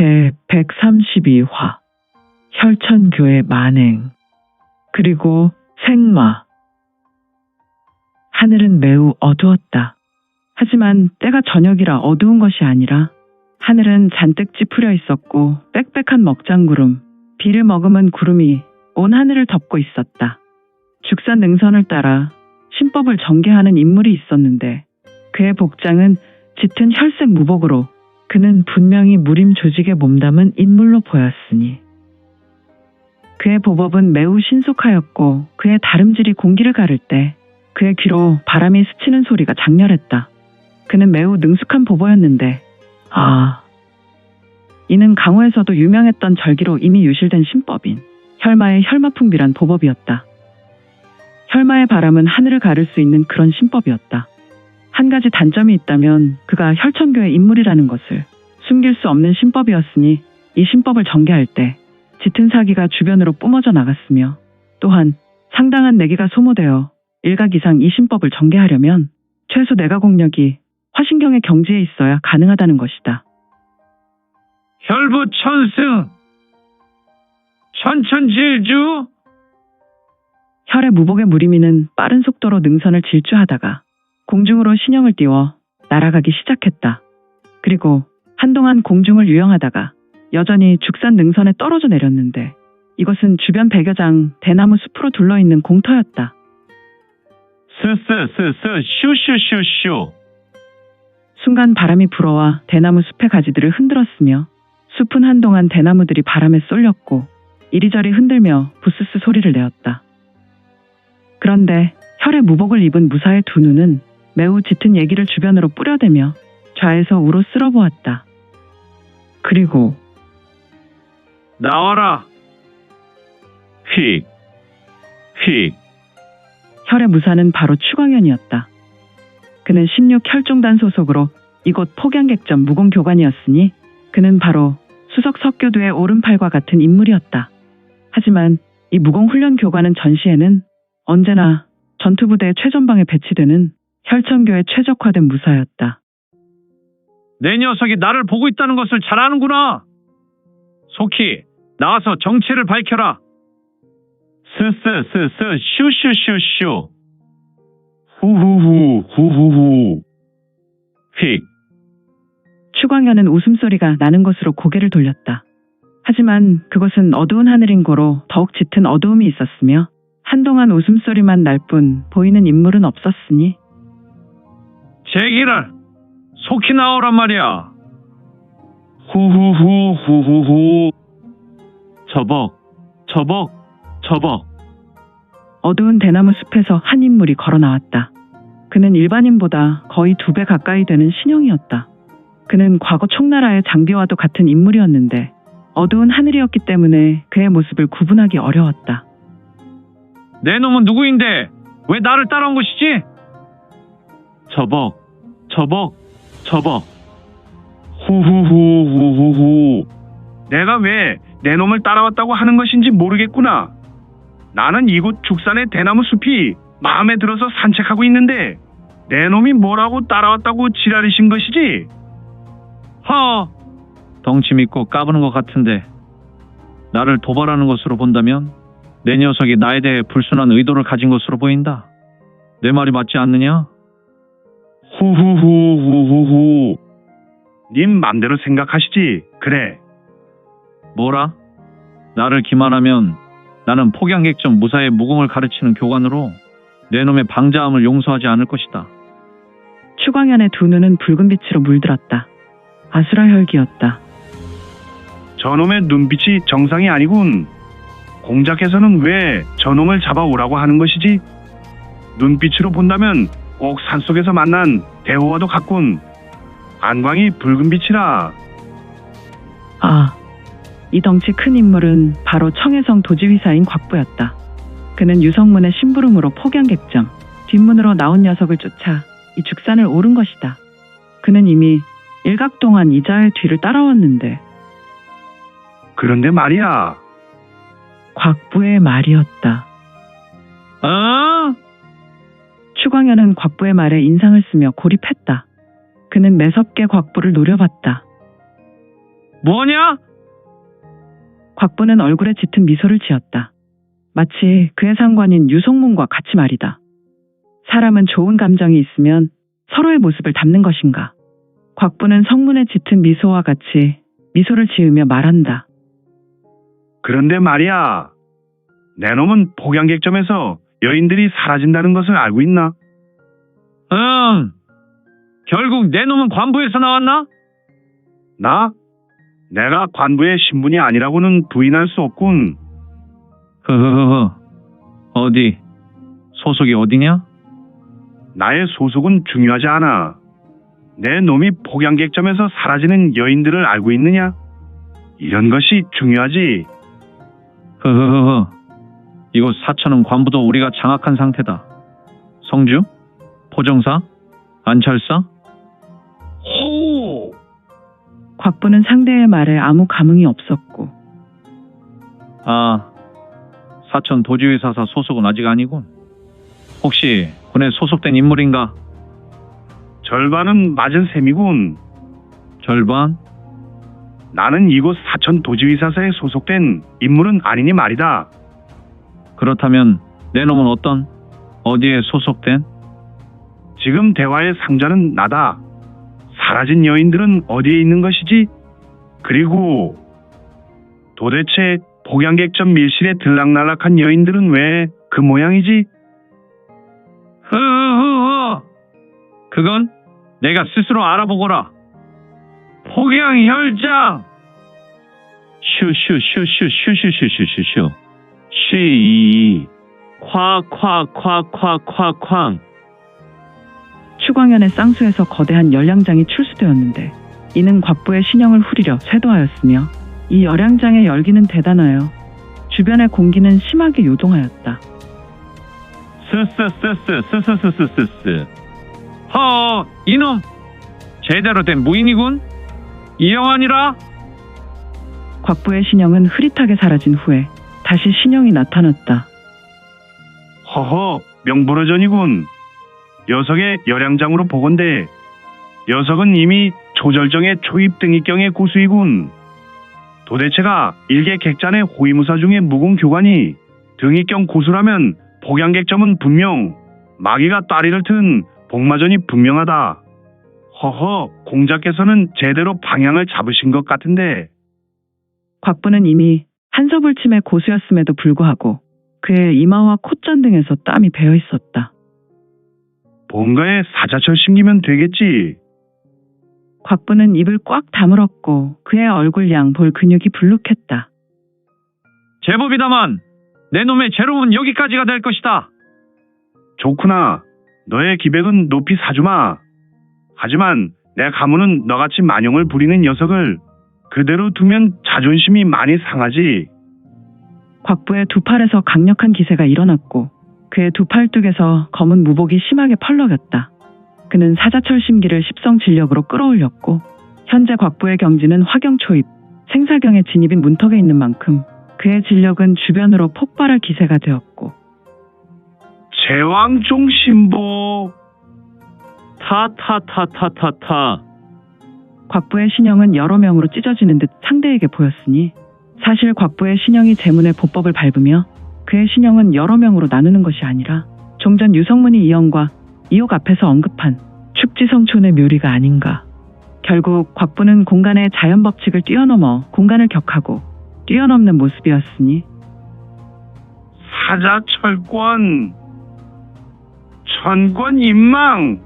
제132화 혈천교의 만행 그리고 생마. 하늘은 매우 어두웠다. 하지만 때가 저녁이라 어두운 것이 아니라 하늘은 잔뜩 찌푸려 있었고 빽빽한 먹장구름, 비를 머금은 구름이 온 하늘을 덮고 있었다. 죽산 능선을 따라 신법을 전개하는 인물이 있었는데 그의 복장은 짙은 혈색 무복으로 그는 분명히 무림 조직에 몸담은 인물로 보였으니 그의 보법은 매우 신속하였고 그의 다름질이 공기를 가를 때 그의 귀로 바람이 스치는 소리가 장렬했다. 그는 매우 능숙한 보보였는데 이는 강호에서도 유명했던 절기로 이미 유실된 신법인 혈마의 혈마풍비란 보법이었다. 혈마의 바람은 하늘을 가를 수 있는 그런 신법이었다. 한 가지 단점이 있다면 그가 혈천교의 인물이라는 것을 숨길 수 없는 신법이었으니 이 신법을 전개할 때 짙은 사기가 주변으로 뿜어져 나갔으며 또한 상당한 내기가 소모되어 일각 이상 이 신법을 전개하려면 최소 내가 공력이 화신경의 경지에 있어야 가능하다는 것이다. 혈부천승 천천질주. 혈의 무복의 무리미는 빠른 속도로 능선을 질주하다가 공중으로 신형을 띄워 날아가기 시작했다. 그리고 한동안 공중을 유영하다가 여전히 죽산 능선에 떨어져 내렸는데 이것은 주변 100여 장 대나무 숲으로 둘러있는 공터였다. 슈슈슈슈슈. 순간 바람이 불어와 대나무 숲의 가지들을 흔들었으며 숲은 한동안 대나무들이 바람에 쏠렸고 이리저리 흔들며 부스스 소리를 내었다. 그런데 혈의 무복을 입은 무사의 두 눈은 매우 짙은 얘기를 주변으로 뿌려대며 좌에서 우로 쓸어보았다. 그리고 나와라. 휙. 혈의 무사는 바로 추광현이었다. 그는 16혈종단 소속으로 이곳 폭양객점 무공교관이었으니 그는 바로 수석 석교두의 오른팔과 같은 인물이었다. 하지만 이 무공훈련교관은 전시에는 언제나 전투부대의 최전방에 배치되는 혈천교의 최적화된 무사였다. 내 녀석이 나를 보고 있다는 것을 잘 아는구나. 속히 나와서 정체를 밝혀라. 슈슈슈슈. 후후후. 휙. 추광현은 웃음소리가 나는 곳으로 고개를 돌렸다. 하지만 그것은 어두운 하늘인 고로 더욱 짙은 어두움이 있었으며 한동안 웃음소리만 날 뿐 보이는 인물은 없었으니 제기랄. 속히 나오란 말이야. 후후후. 저벅. 어두운 대나무 숲에서 한 인물이 걸어 나왔다. 그는 일반인보다 거의 2배 가까이 되는 신형이었다. 그는 과거 총나라의 장비와도 같은 인물이었는데 어두운 하늘이었기 때문에 그의 모습을 구분하기 어려웠다. 내 놈은 누구인데 왜 나를 따라온 것이지? 저벅. 후후후. 내가 왜 내 놈을 따라왔다고 하는 것인지 모르겠구나. 나는 이곳 죽산의 대나무 숲이 마음에 들어서 산책하고 있는데 내 놈이 뭐라고 따라왔다고 지랄이신 것이지? 덩치 믿고 까부는 것 같은데 나를 도발하는 것으로 본다면 내 녀석이 나에 대해 불순한 의도를 가진 것으로 보인다. 내 말이 맞지 않느냐? 후후후. 님 맘대로 생각하시지. 그래. 뭐라? 나를 기만하면 나는 폭양객점 무사의 무공을 가르치는 교관으로 내 놈의 방자함을 용서하지 않을 것이다. 추광현의 두 눈은 붉은 빛으로 물들었다. 아수라 혈기였다. 저놈의 눈빛이 정상이 아니군. 공작에서는 왜 저놈을 잡아오라고 하는 것이지? 눈빛으로 본다면 꼭 산속에서 만난 대호와도 같군. 안광이 붉은 빛이라. 이 덩치 큰 인물은 바로 청해성 도지휘사인 곽부였다. 그는 유성문의 심부름으로 폭양객점 뒷문으로 나온 녀석을 쫓아 이 죽산을 오른 것이다. 그는 이미 일각 동안 이자의 뒤를 따라왔는데 그런데 말이야. 곽부의 말이었다. 추광현은 곽부의 말에 인상을 쓰며 고립했다. 그는 매섭게 곽부를 노려봤다. 뭐냐? 곽부는 얼굴에 짙은 미소를 지었다. 마치 그의 상관인 유성문과 같이 말이다. 사람은 좋은 감정이 있으면 서로의 모습을 담는 것인가. 곽부는 성문의 짙은 미소와 같이 미소를 지으며 말한다. 그런데 말이야, 내 놈은 폭양객점에서 여인들이 사라진다는 것을 알고 있나? 응. 결국 내 놈은 관부에서 나왔나? 나? 내가 관부의 신분이 아니라고는 부인할 수 없군. 흐흐흐흐. 어디? 소속이 어디냐? 나의 소속은 중요하지 않아. 내 놈이 폭양객점에서 사라지는 여인들을 알고 있느냐? 이런 것이 중요하지. 흐흐흐흐. 이곳 사천은 관부도 우리가 장악한 상태다. 성주? 포정사? 안철사? 호! 곽부는 상대의 말에 아무 감흥이 없었고. 아, 사천 도지의사사 소속은 아직 아니군. 혹시 군에 소속된 인물인가? 절반은 맞은 셈이군. 절반? 나는 이곳 사천 도지의사사에 소속된 인물은 아니니 말이다. 그렇다면 내 놈은 어디에 소속된? 지금 대화의 상자는 나다. 사라진 여인들은 어디에 있는 것이지? 그리고 도대체 폭양객점 밀실에 들락날락한 여인들은 왜 그 모양이지? 흐흐흐. 그건 내가 스스로 알아보거라. 폭양혈장. 슈슈슈슈슈슈슈슈슈슈. 쉬. 콱콱콱콱콱쾅. 추광현의 쌍수에서 거대한 열량장이 출수되었는데 이는 곽부의 신형을 후리려 쇄도하였으며 이 열량장의 열기는 대단하여 주변의 공기는 심하게 요동하였다. 스스스스스스스스스스. 허, 이놈 제대로 된 무인이군. 이영환이라. 곽부의 신형은 흐릿하게 사라진 후에 다시 신형이 나타났다. 허허, 명불허전이군. 녀석의 열양장으로 보건대 녀석은 이미 초절정의 초입 등이경의 고수이군. 도대체가 일개 객잔의 호위무사 중에 무공교관이 등이경 고수라면 폭양객점은 분명 마귀가 따리를 튼 복마전이 분명하다. 허허, 공자께서는 제대로 방향을 잡으신 것 같은데. 곽부는 이미 한서불침의 고수였음에도 불구하고 그의 이마와 콧잔 등에서 땀이 배어 있었다. 뭔가에 사자철 심기면 되겠지. 곽부는 입을 꽉 다물었고 그의 얼굴 양 볼 근육이 불룩했다. 제법이다만 내 놈의 재롱은 여기까지가 될 것이다. 좋구나. 너의 기백은 높이 사주마. 하지만 내 가문은 너같이 만용을 부리는 녀석을 그대로 두면 자존심이 많이 상하지. 곽부의 두 팔에서 강력한 기세가 일어났고 그의 두 팔뚝에서 검은 무복이 심하게 펄럭였다. 그는 사자철 심기를 십성진력으로 끌어올렸고 현재 곽부의 경지는 화경초입, 생사경의 진입인 문턱에 있는 만큼 그의 진력은 주변으로 폭발할 기세가 되었고. 제왕종신보. 타타타타타타. 곽부의 신형은 여러 명으로 찢어지는 듯 상대에게 보였으니 사실 곽부의 신형이 제문의 보법을 밟으며 그의 신형은 여러 명으로 나누는 것이 아니라 종전 유성문이 이영과 이옥 앞에서 언급한 축지성촌의 묘리가 아닌가. 결국 곽부는 공간의 자연법칙을 뛰어넘어 공간을 격하고 뛰어넘는 모습이었으니 사자철권, 천권 인망,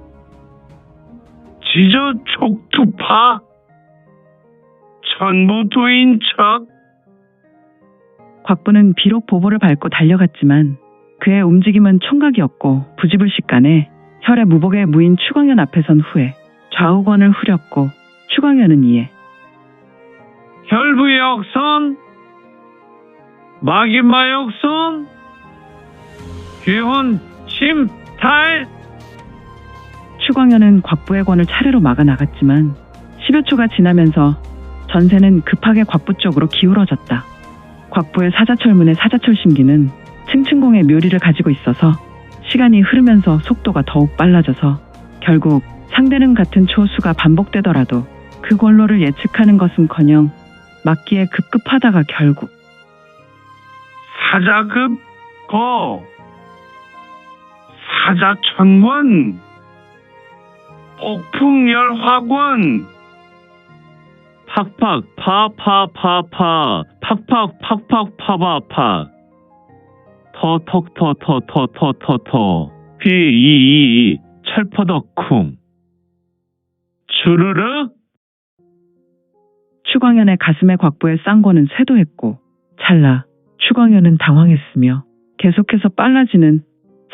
지저 촉투파, 천부도인척. 곽부는 비록 보보를 밟고 달려갔지만 그의 움직임은 총각이었고 부지불식간에 혈의 무복의 무인 추광현 앞에 선 후에 좌우권을 후렸고 추광현은 이에 혈부역선, 마기마역선, 귀혼 침탈. 추광현은 곽부의 권을 차례로 막아 나갔지만 10여 초가 지나면서 전세는 급하게 곽부 쪽으로 기울어졌다. 곽부의 사자철문의 사자철 심기는 층층공의 묘리를 가지고 있어서 시간이 흐르면서 속도가 더욱 빨라져서 결국 상대는 같은 초수가 반복되더라도 그 권로를 예측하는 것은커녕 맞기에 급급하다가 결국 사자급 거 사자천권 폭풍열화권 팍팍 파파파파 팍팍 팍팍 파파파 터턱터터터터터터 휘이이이 철퍼덕쿵 주르륵. 추광현의 가슴에 곽부의 쌍권은 쇄도했고 찰나 추광현은 당황했으며 계속해서 빨라지는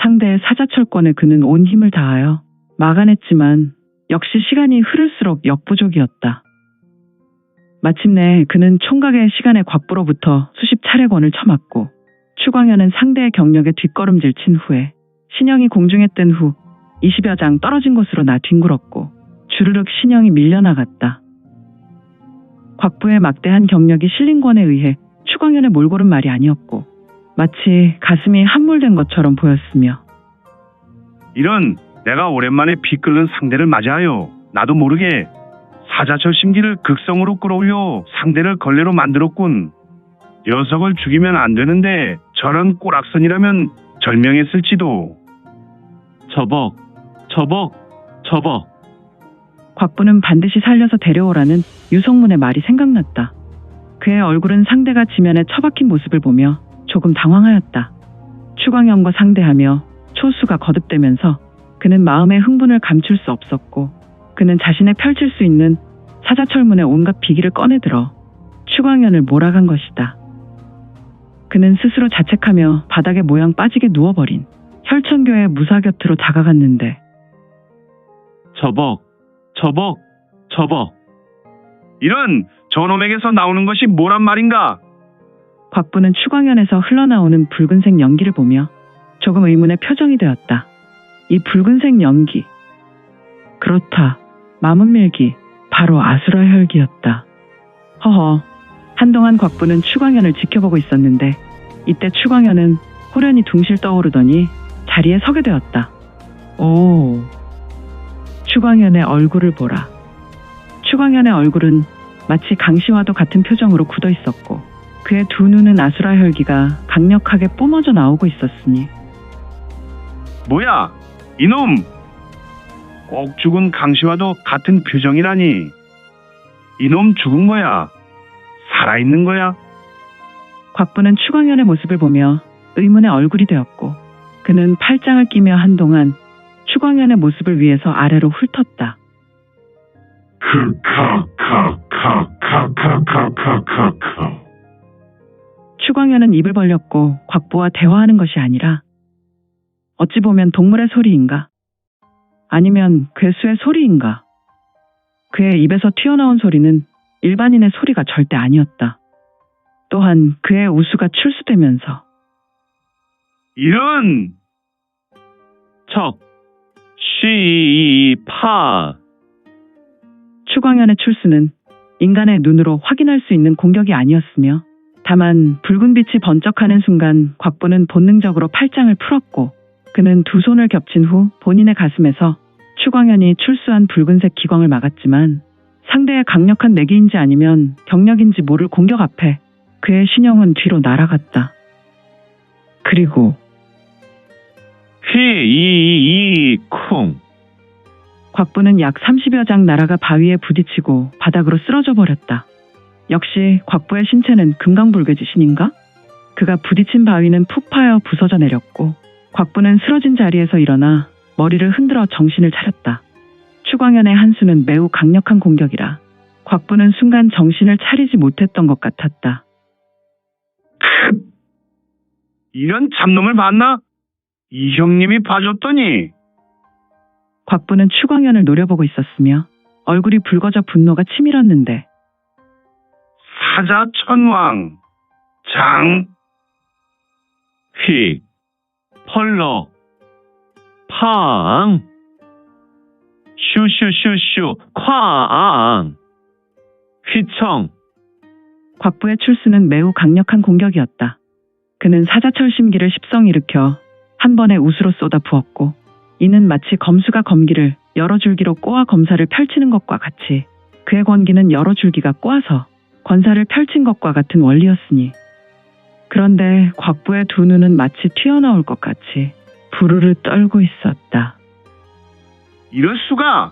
상대의 사자철권에 그는 온 힘을 다하여 막아냈지만 역시 시간이 흐를수록 역부족이었다. 마침내 그는 총각의 시간에 곽부로부터 수십 차례 권을 쳐맞고 추광현은 상대의 경력에 뒷걸음질 친 후에 신형이 공중에 뜬 후 20여 장 떨어진 곳으로 나 뒹굴었고 주르륵 신형이 밀려나갔다. 곽부의 막대한 경력이 실린 권에 의해 추광현의 몰골은 말이 아니었고 마치 가슴이 함몰된 것처럼 보였으며 이런 내가 오랜만에 피 끓는 상대를 맞이하여 나도 모르게 사자철 심기를 극성으로 끌어올려 상대를 걸레로 만들었군. 녀석을 죽이면 안 되는데 저런 꼬락선이라면 절명했을지도. 저벅 곽부는 반드시 살려서 데려오라는 유성문의 말이 생각났다. 그의 얼굴은 상대가 지면에 처박힌 모습을 보며 조금 당황하였다. 추광현과 상대하며 초수가 거듭되면서 그는 마음의 흥분을 감출 수 없었고 그는 자신의 펼칠 수 있는 사자철문의 온갖 비기를 꺼내들어 추광현을 몰아간 것이다. 그는 스스로 자책하며 바닥에 모양 빠지게 누워버린 혈천교의 무사 곁으로 다가갔는데 저벅 이런 저놈에게서 나오는 것이 뭐란 말인가? 곽부는 추광현에서 흘러나오는 붉은색 연기를 보며 조금 의문의 표정이 되었다. 이 붉은색 연기. 그렇다. 마문밀기. 바로 아수라 혈기였다. 허허. 한동안 곽부는 추광현을 지켜보고 있었는데 이때 추광현은 호련히 둥실 떠오르더니 자리에 서게 되었다. 오. 추광현의 얼굴을 보라. 추광현의 얼굴은 마치 강시와도 같은 표정으로 굳어 있었고 그의 두 눈은 아수라 혈기가 강력하게 뿜어져 나오고 있었으니 뭐야? 이놈! 꼭 죽은 강시와도 같은 표정이라니. 이놈 죽은 거야? 살아있는 거야? 곽부는 추광현의 모습을 보며 의문의 얼굴이 되었고 그는 팔짱을 끼며 한동안 추광현의 모습을 위해서 아래로 훑었다. 추광현은 입을 벌렸고 곽부와 대화하는 것이 아니라 어찌 보면 동물의 소리인가? 아니면 괴수의 소리인가? 그의 입에서 튀어나온 소리는 일반인의 소리가 절대 아니었다. 또한 그의 우수가 출수되면서 이런! 시파. 추광현의 출수는 인간의 눈으로 확인할 수 있는 공격이 아니었으며 다만 붉은 빛이 번쩍하는 순간 곽부는 본능적으로 팔짱을 풀었고 그는 두 손을 겹친 후 본인의 가슴에서 추광현이 출수한 붉은색 기광을 막았지만 상대의 강력한 내기인지 아니면 경력인지 모를 공격 앞에 그의 신형은 뒤로 날아갔다. 그리고 휘이이쿵. 곽부는 약 30여 장 나라가 바위에 부딪히고 바닥으로 쓰러져 버렸다. 역시 곽부의 신체는 금강불괴지신인가? 그가 부딪힌 바위는 푹 파여 부서져 내렸고 곽부는 쓰러진 자리에서 일어나 머리를 흔들어 정신을 차렸다. 추광현의 한수는 매우 강력한 공격이라 곽부는 순간 정신을 차리지 못했던 것 같았다. 이런 잡놈을 봤나? 이 형님이 봐줬더니. 곽부는 추광현을 노려보고 있었으며 얼굴이 붉어져 분노가 치밀었는데 사자천왕 장 휙 펄럭 팡 슈슈슈슈 쾅 휘청. 곽부의 출수는 매우 강력한 공격이었다. 그는 사자철 심기를 십성 일으켜 한 번에 우수로 쏟아 부었고 이는 마치 검수가 검기를 여러 줄기로 꼬아 검사를 펼치는 것과 같이 그의 권기는 여러 줄기가 꼬아서 권사를 펼친 것과 같은 원리였으니. 그런데 곽부의 두 눈은 마치 튀어나올 것 같이 부르르 떨고 있었다. 이럴 수가!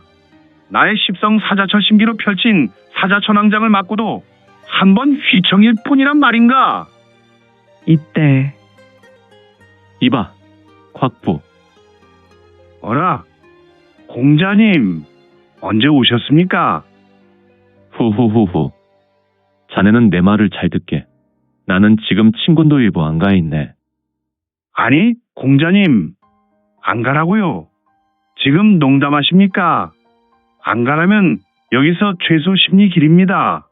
나의 십성 사자철 심기로 펼친 사자천왕장을 맞고도 한 번 휘청일 뿐이란 말인가? 이때 이봐, 곽부. 어라, 공자님, 언제 오셨습니까? 후후후후. 자네는 내 말을 잘 듣게. 나는 지금 친군도일부 안가에 있네. 아니, 공자님, 안 가라고요. 지금 농담하십니까? 안 가라면 여기서 최소 심리 길입니다.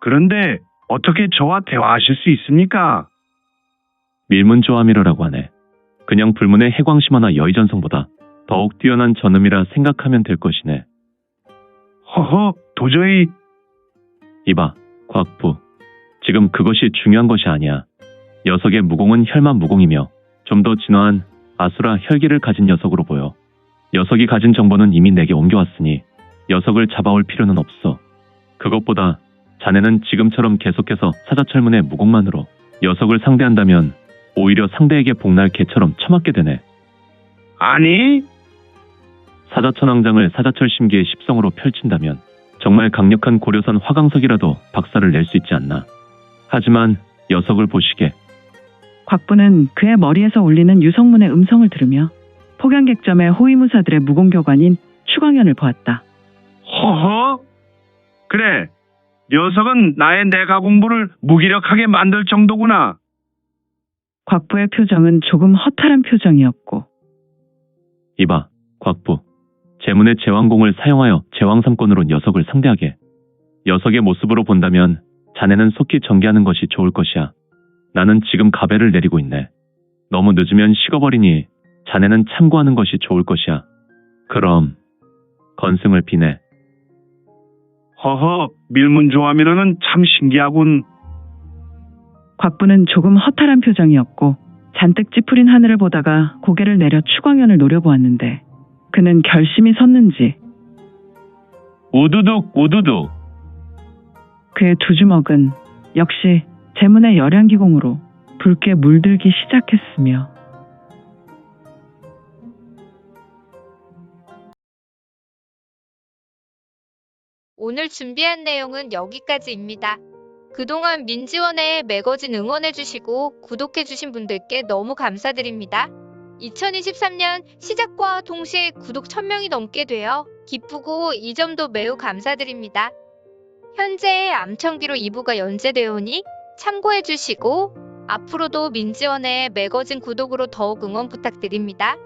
그런데 어떻게 저와 대화하실 수 있습니까? 밀문조아미러라고 하네. 그냥 불문의 해광심화나 여의전성보다 더욱 뛰어난 전음이라 생각하면 될 것이네. 허허, 도저히. 이봐, 곽부. 지금 그것이 중요한 것이 아니야. 녀석의 무공은 혈만 무공이며 좀 더 진화한 아수라 혈기를 가진 녀석으로 보여. 녀석이 가진 정보는 이미 내게 옮겨왔으니 녀석을 잡아올 필요는 없어. 그것보다 자네는 지금처럼 계속해서 사자철문의 무공만으로 녀석을 상대한다면 오히려 상대에게 복날 개처럼 처맞게 되네. 아니, 사자천왕장을 사자철 심기의 십성으로 펼친다면 정말 강력한 고려선 화강석이라도 박살을 낼 수 있지 않나. 하지만 녀석을 보시게. 곽부는 그의 머리에서 울리는 유성문의 음성을 들으며 폭양객점의 호위무사들의 무공교관인 추광현을 보았다. 허허? 그래, 녀석은 나의 내가 공부를 무기력하게 만들 정도구나. 곽부의 표정은 조금 허탈한 표정이었고, 이봐, 곽부. 제문의 제왕공을 사용하여 제왕삼권으로 녀석을 상대하게. 녀석의 모습으로 본다면 자네는 속히 전개하는 것이 좋을 것이야. 나는 지금 가배를 내리고 있네. 너무 늦으면 식어버리니 자네는 참고하는 것이 좋을 것이야. 그럼 건승을 비네. 허허, 밀문조아미로는 참 신기하군. 곽부는 조금 허탈한 표정이었고 잔뜩 찌푸린 하늘을 보다가 고개를 내려 추광현을 노려보았는데 그는 결심이 섰는지 우두둑 우두둑. 그의 두 주먹은 역시 제문의 열향기공으로 붉게 물들기 시작했으며 오늘 준비한 내용은 여기까지입니다. 그동안 민지원에 매거진 응원해주시고 구독해주신 분들께 너무 감사드립니다. 2023년 시작과 동시에 구독 1000명이 넘게 되어 기쁘고 이 점도 매우 감사드립니다. 현재 암청기로 2부가 연재되어 오니 참고해주시고 앞으로도 민지원의 매거진 구독으로 더욱 응원 부탁드립니다.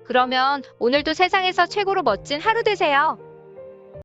그러면 오늘도 세상에서 최고로 멋진 하루 되세요.